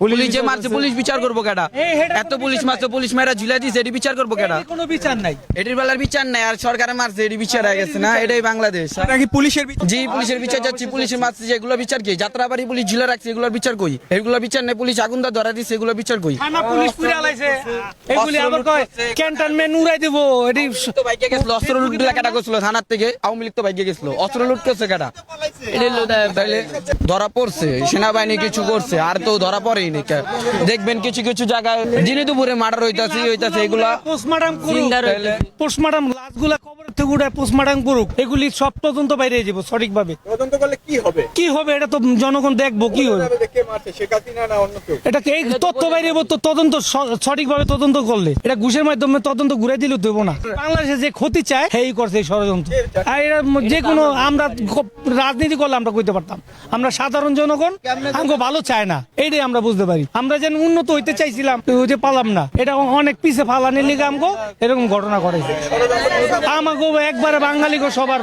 Police যে মারছে police বিচার করবো কেডা? এত পুলিশ মারছে, পুলিশ মেয়েরা ঝুলাই দিছে, এটি বিচার করবো কেডা? কোনো বিচার নাই, এটির বেলার বিচার নাই, আর সরকারে মারছে এটি বিচার হয়ে গেছে না? এটাই বাংলাদেশ। নাকি পুলিশের জি পুলিশের বিচার যাচ্ছি, পুলিশের মারছে যেগুলো বিচার কি? যাত্রাবাড়ি পুলিশ ঝুলে রাখছে, এগুলোর বিচার কই? এগুলো বিচার নেই, পুলিশ আগুন দা ধরা দিচ্ছে, এগুলো বিচার কই? থানা পুলিশ পুরে আলাইছে, এগুলি আবার কয় ক্যান্টনমেন্ট উড়াই দেবো। এটি তো বাইকে গেছিল, অস্ত্র লুট দিলা কেডা করছিল থানার থেকে? আওয়ামী লীগ তো বাইকে গেছিল, অস্ত্র লুট করছে কেডা? তাইলে ধরা পড়ছে, সেনাবাহিনী কিছু করছে, আর তো ধরা পড়েই নি। দেখবেন কিছু কিছু জায়গায় দিনে দুপুরে মার্ডার হইতাছে এগুলা পোস্টমর্টম করুক, পোস্টমর্টম লাশগুলা কবর থেকে উঠে পোস্টমর্টম করুক, এগুলি সব তদন্ত বাইরে যাব সঠিকভাবে। তদন্ত করলে কি হবে? কি হবে এটা তো জনগণ দেখবো কি হবে। কে মারছে, শেখ হাসিনা না অন্য কেউ? এটাকে এই তথ্য বাইরে তো তদন্ত সঠিকভাবে তদন্ত করলে, এটা ঘুষের মাধ্যমে তদন্ত ঘুরে দিলে দেবো না। বাংলাদেশে যে ক্ষতি চায় সেই করছে এই ষড়যন্ত্র। আর এরা যে কোনো আমরা রাজনীতি করলে আমরা কইতে পারতাম, আমরা সাধারণ জনগণ আমাকে ভালো চায় না, এইটাই আমরা বুঝতে পারি। আমরা যেন উন্নত হইতে চাইছিলাম হইতে পারলাম না, এটা অনেক পিছে ফালানির লিগে আমাকে এরকম ঘটনা করেছে। আমাকে একবারে বাঙালি সবার